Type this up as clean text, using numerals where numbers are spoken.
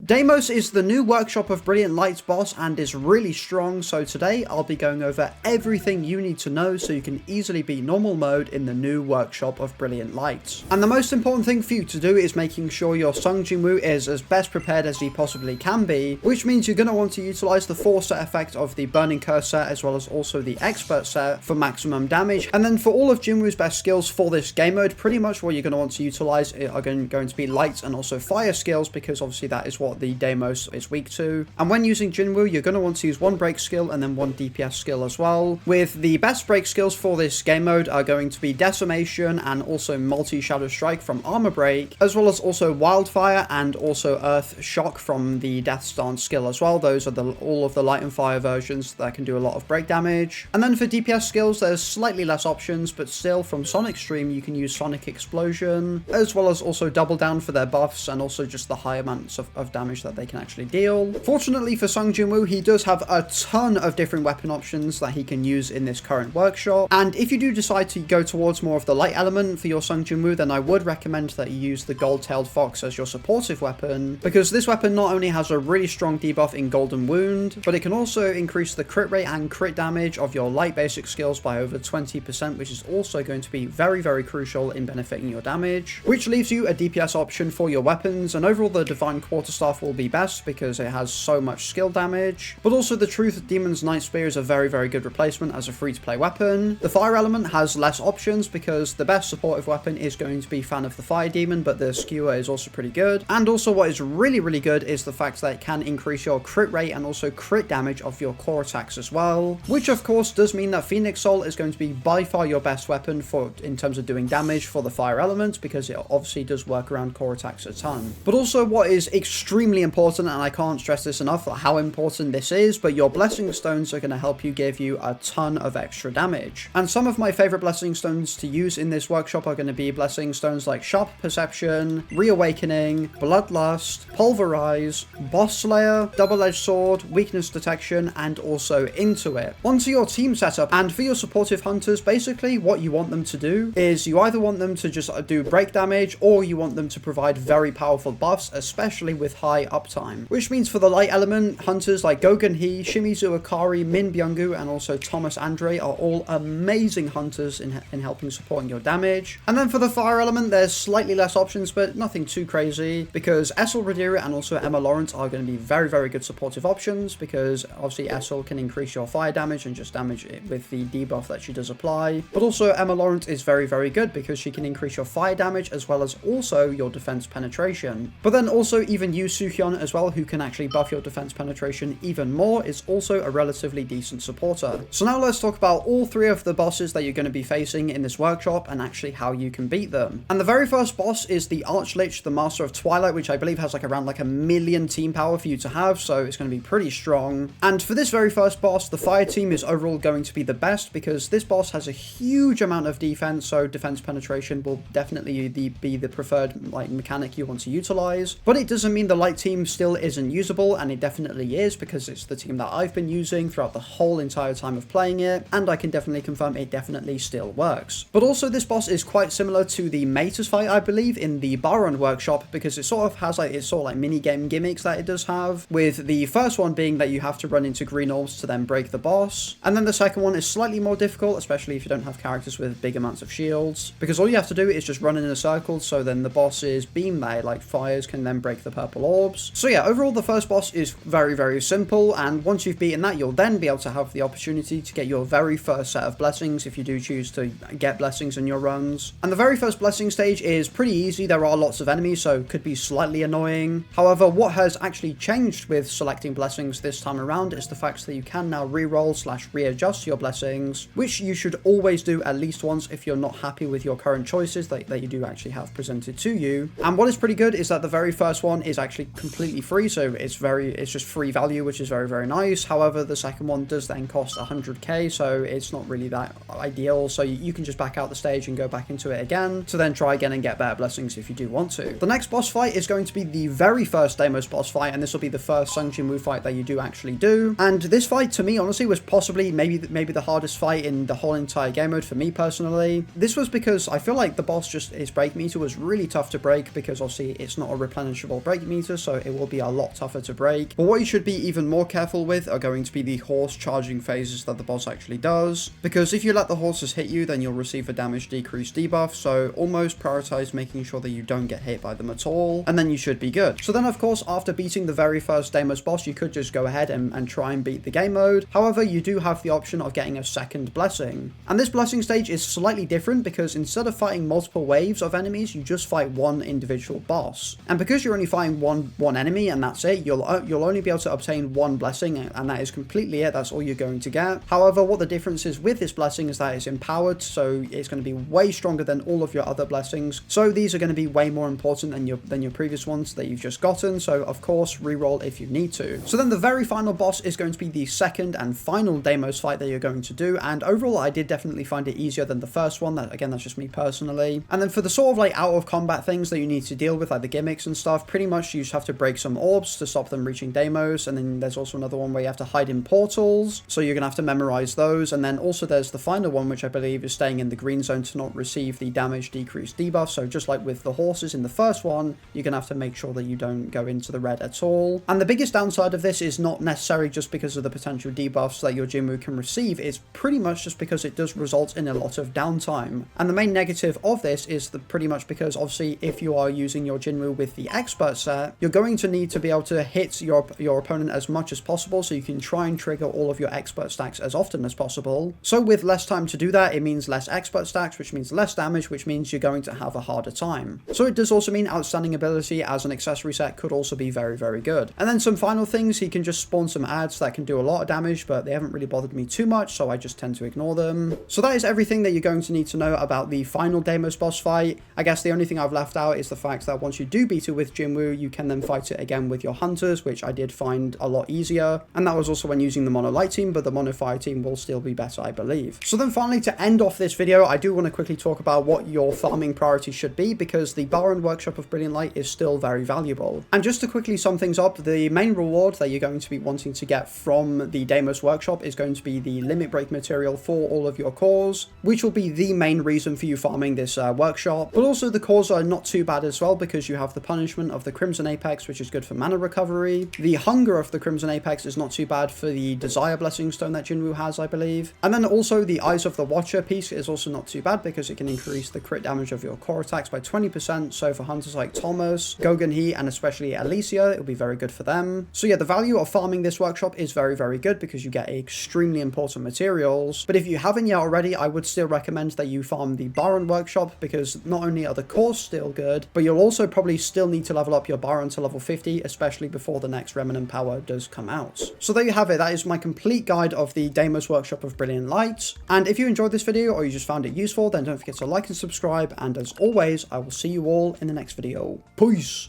Deimos is the new Workshop of Brilliant Lights boss and is really strong, so today I'll be going over everything you need to know so you can easily beat normal mode in the new Workshop of Brilliant Lights. And the most important thing for you to do is making sure your Sung Jinwoo is as best prepared as he possibly can be, which means you're going to want to utilize the 4 set effect of the Burning Curse set as well as also the Expert set for maximum damage. And then for all of Jinwoo's best skills for this game mode, pretty much what you're going to want to utilize are going to be light and also fire skills, because obviously that is what the Deimos is weak to. And when using Jinwoo, you're going to want to use 1 break skill and then 1 DPS skill as well, with the best break skills for this game mode are going to be Decimation and also Multi-Shadow Strike from Armor Break, as well as also Wildfire and also Earth Shock from the Death Stance skill as well. Those are all of the light and fire versions that can do a lot of break damage. And then for DPS skills, there's slightly less options, but still from Sonic Stream you can use Sonic Explosion, as well as also Double Down for their buffs and also just the high amounts of damage that they can actually deal. Fortunately for Sung Jinwoo, he does have a ton of different weapon options that he can use in this current workshop, and if you do decide to go towards more of the light element for your Sung Jinwoo, then I would recommend that you use the Gold-Tailed Fox as your supportive weapon, because this weapon not only has a really strong debuff in Golden Wound, but it can also increase the crit rate and crit damage of your light basic skills by over 20%, which is also going to be very, very crucial in benefiting your damage, which leaves you a DPS option for your weapons. And overall the Divine Quarterstaff will be best because it has so much skill damage, but also the Truth Demon's Night Spear is a very, very good replacement as a free-to-play weapon. The Fire element has less options because the best supportive weapon is going to be Fan of the Fire Demon, but the Skewer is also pretty good. And also what is really, really good is the fact that it can increase your crit rate and also crit damage of your core attacks as well, which of course does mean that Phoenix Soul is going to be by far your best weapon in terms of doing damage for the Fire element, because it obviously does work around core attacks a ton. But also what is extremely important, and I can't stress this enough how important this is, but your Blessing Stones are going to help you give you a ton of extra damage. And some of my favorite Blessing Stones to use in this workshop are going to be Blessing Stones like Sharp Perception, Reawakening, Bloodlust, Pulverize, Boss Slayer, Double-Edged Sword, Weakness Detection, and also Intuit. Onto your team setup, and for your supportive hunters, basically what you want them to do is you either want them to just do break damage, or you want them to provide very powerful buffs, especially with high uptime. Which means for the light element, hunters like Gogen Hee, Shimizu Akari, Min Byung-gu, and also Thomas Andre are all amazing hunters in helping supporting your damage. And then for the fire element, there's slightly less options, but nothing too crazy, because Essel Radira and also Emma Lawrence are going to be very, very good supportive options, because obviously Essel can increase your fire damage and just damage it with the debuff that she does apply. But also Emma Lawrence is very, very good because she can increase your fire damage as well as also your defense penetration. But then also even Yu Soo-hyun as well, who can actually buff your defense penetration even more, is also a relatively decent supporter. So now let's talk about all 3 of the bosses that you're going to be facing in this workshop and actually how you can beat them. And the very first boss is the Archlich, the Master of Twilight, which I believe has around 1 million team power for you to have, so it's going to be pretty strong. And for this very first boss, the fire team is overall going to be the best, because this boss has a huge amount of defense, so defense penetration will definitely be the preferred mechanic you want to utilize. But it doesn't mean the light team still isn't usable, and it definitely is, because it's the team that I've been using throughout the whole entire time of playing it, and I can definitely confirm it definitely still works. But also this boss is quite similar to the Mater's fight, I believe, in the Baron workshop, because it sort of has mini game gimmicks that it does have, with the first one being that you have to run into green orbs to then break the boss, and then the second one is slightly more difficult, especially if you don't have characters with big amounts of shields, because all you have to do is just run in a circle, so then the boss's beam there, like fires, can then break the purple orbs. So yeah, overall the first boss is very, very simple, and once you've beaten that, you'll then be able to have the opportunity to get your very first set of blessings if you do choose to get blessings in your runs. And the very first blessing stage is pretty easy. There are lots of enemies, so it could be slightly annoying. However, what has actually changed with selecting blessings this time around is the fact that you can now reroll/readjust your blessings, which you should always do at least once if you're not happy with your current choices that you do actually have presented to you. And what is pretty good is that the very first one is actually completely free, so it's just free value, which is very, very nice. However, the second one does then cost 100k, so it's not really that ideal, so you can just back out the stage and go back into it again to then try again and get better blessings if you do want to. The next boss fight is going to be the very first Deimos boss fight, and this will be the first Sung Jinwoo fight that you do actually do. And this fight, to me, honestly, was possibly maybe the hardest fight in the whole entire game mode for me personally. This was because I feel like the boss its break meter was really tough to break, because obviously it's not a replenishable break meter, phases, so it will be a lot tougher to break. But what you should be even more careful with are going to be the horse charging phases that the boss actually does, because if you let the horses hit you, then you'll receive a damage decrease debuff, so almost prioritize making sure that you don't get hit by them at all, and then you should be good. So then of course, after beating the very first Deimos boss, you could just go ahead and try and beat the game mode. However, you do have the option of getting a second blessing, and this blessing stage is slightly different because instead of fighting multiple waves of enemies, you just fight one individual boss, and because you're only fighting one enemy and that's it, you'll only be able to obtain one blessing, and that is completely it. That's all you're going to get. However, what the difference is with this blessing is that it's empowered, so it's going to be way stronger than all of your other blessings, so these are going to be way more important than your previous ones that you've just gotten. So of course, reroll if you need to. So then the very final boss is going to be the second and final Deimos fight that you're going to do, and overall I did definitely find it easier than the first one. That, again, that's just me personally. And then for the sort of like out of combat things that you need to deal with, like the gimmicks and stuff, pretty much you just have to break some orbs to stop them reaching Deimos, and then there's also another one where you have to hide in portals, so you're gonna have to memorize those. And then also there's the final one, which I believe is staying in the green zone to not receive the damage decrease debuff. So just like with the horses in the first one, you're gonna have to make sure that you don't go into the red at all. And the biggest downside of this is not necessarily just because of the potential debuffs that your Jinwoo can receive, it's pretty much just because it does result in a lot of downtime. And the main negative of this is pretty much because obviously if you are using your Jinwoo with the expert set, you're going to need to be able to hit your opponent as much as possible, so you can try and trigger all of your expert stacks as often as possible. So with less time to do that, it means less expert stacks, which means less damage, which means you're going to have a harder time. So it does also mean outstanding ability as an accessory set could also be very, very good. And then some final things, he can just spawn some ads that can do a lot of damage, but they haven't really bothered me too much, so I just tend to ignore them. So that is everything that you're going to need to know about the final Deimos boss fight. I guess the only thing I've left out is the fact that once you do beat it with Jinwoo, you can then fight it again with your hunters, which I did find a lot easier. And that was also when using the mono light team, but the mono fire team will still be better, I believe. So then finally, to end off this video, I do want to quickly talk about what your farming priority should be, because the Baron Workshop of Brilliant Light is still very valuable. And just to quickly sum things up, the main reward that you're going to be wanting to get from the Deimos Workshop is going to be the limit break material for all of your cores, which will be the main reason for you farming this workshop. But also the cores are not too bad as well, because you have the punishment of the Crimson Apex, which is good for mana recovery. The hunger of the Crimson Apex is not too bad for the Desire Blessing Stone that Jinwoo has, I believe. And then also the Eyes of the Watcher piece is also not too bad, because it can increase the crit damage of your core attacks by 20%. So for hunters like Thomas, Gogan He, and especially Alicia, it'll be very good for them. So yeah, the value of farming this workshop is very, very good, because you get extremely important materials. But if you haven't yet already, I would still recommend that you farm the Baron Workshop, because not only are the cores still good, but you'll also probably still need to level up your Baron to level 50, especially before the next Remnant Power does come out. So there you have it. That is my complete guide of the Deimos Workshop of Brilliant Light. And if you enjoyed this video or you just found it useful, then don't forget to like and subscribe. And as always, I will see you all in the next video. Peace!